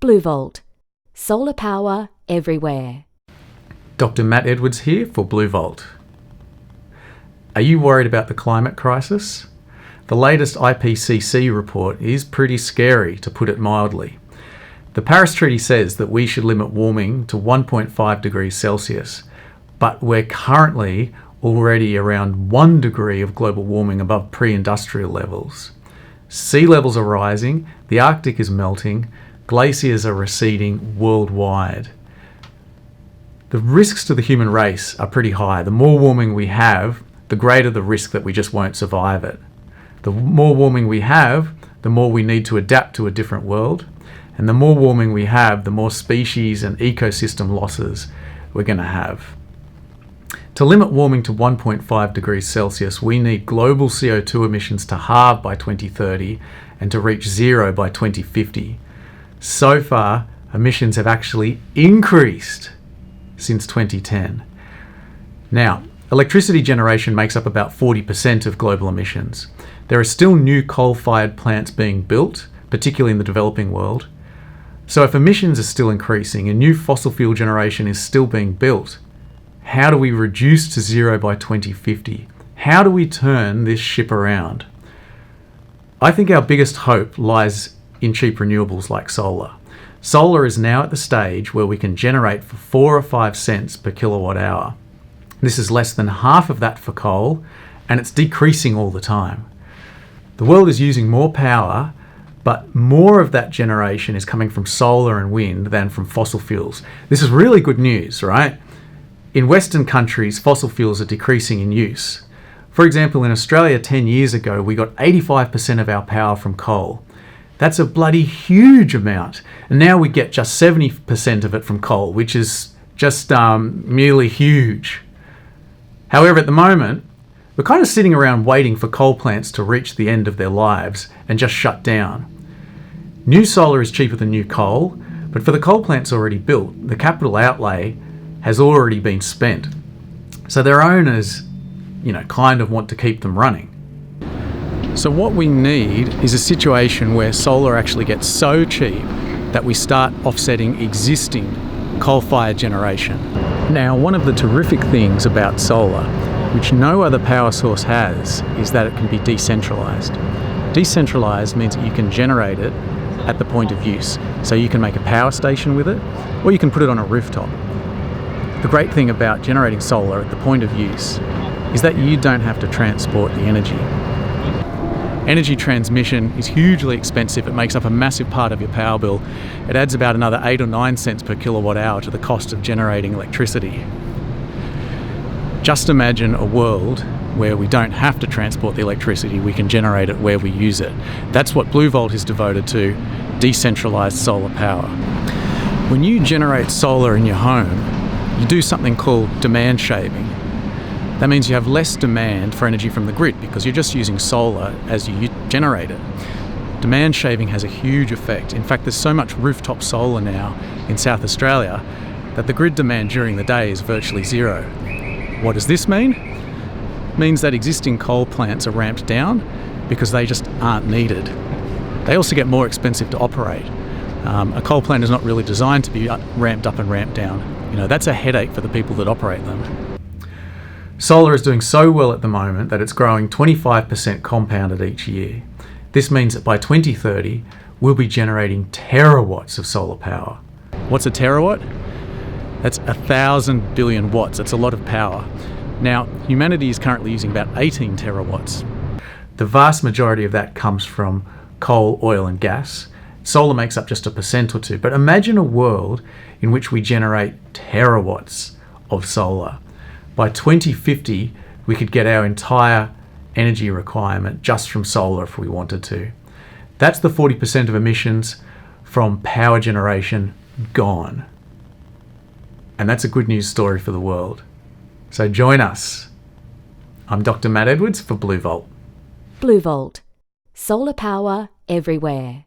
BlueVolt. Solar power everywhere. Dr. Matt Edwards here for BlueVolt. Are you worried about the climate crisis? The latest IPCC report is pretty scary, to put it mildly. The Paris Treaty says that we should limit warming to 1.5 degrees Celsius, but we're currently already around 1 degree of global warming above pre-industrial levels. Sea levels are rising, the Arctic is melting, glaciers are receding worldwide. The risks to the human race are pretty high. The more warming we have, the greater the risk that we just won't survive it. The more warming we have, the more we need to adapt to a different world. And the more warming we have, the more species and ecosystem losses we're going to have. To limit warming to 1.5 degrees Celsius, we need global CO2 emissions to halve by 2030 and to reach zero by 2050. So far, emissions have actually increased since 2010. Now, electricity generation makes up about 40% of global emissions. There are still new coal-fired plants being built, particularly in the developing world. So if emissions are still increasing and new fossil fuel generation is still being built, how do we reduce to zero by 2050? How do we turn this ship around? I think our biggest hope lies in cheap renewables like solar. Solar is now at the stage where we can generate for 4 or 5 cents per kilowatt hour. This is less than half of that for coal, and it's decreasing all the time. The world is using more power, but more of that generation is coming from solar and wind than from fossil fuels. This is really good news, right? In Western countries, fossil fuels are decreasing in use. For example, in Australia 10 years ago, we got 85% of our power from coal. That's a bloody huge amount. And now we get just 70% of it from coal, which is just merely huge. However, at the moment, we're kind of sitting around waiting for coal plants to reach the end of their lives and just shut down. New solar is cheaper than new coal, but for the coal plants already built, the capital outlay has already been spent. So their owners, kind of want to keep them running. So what we need is a situation where solar actually gets so cheap that we start offsetting existing coal-fired generation. Now, one of the terrific things about solar, which no other power source has, is that it can be decentralized. Decentralized means that you can generate it at the point of use. So you can make a power station with it, or you can put it on a rooftop. The great thing about generating solar at the point of use is that you don't have to transport the energy. Energy transmission is hugely expensive. It makes up a massive part of your power bill. It adds about another 8 or 9 cents per kilowatt hour to the cost of generating electricity. Just imagine a world where we don't have to transport the electricity, we can generate it where we use it. That's what BlueVolt is devoted to, decentralized solar power. When you generate solar in your home, you do something called demand shaving. That means you have less demand for energy from the grid because you're just using solar as you generate it. Demand shaving has a huge effect. In fact, there's so much rooftop solar now in South Australia that the grid demand during the day is virtually zero. What does this mean? It means that existing coal plants are ramped down because they just aren't needed. They also get more expensive to operate. A coal plant is not really designed to be ramped up and ramped down. That's a headache for the people that operate them. Solar is doing so well at the moment that it's growing 25% compounded each year. This means that by 2030, we'll be generating terawatts of solar power. What's a terawatt? That's 1,000 billion watts. That's a lot of power. Now, humanity is currently using about 18 terawatts. The vast majority of that comes from coal, oil and gas. Solar makes up just 1% or 2%. But imagine a world in which we generate terawatts of solar. By 2050, we could get our entire energy requirement just from solar if we wanted to. That's the 40% of emissions from power generation gone. And that's a good news story for the world. So join us. I'm Dr. Matt Edwards for BlueVolt. BlueVolt. Solar power everywhere.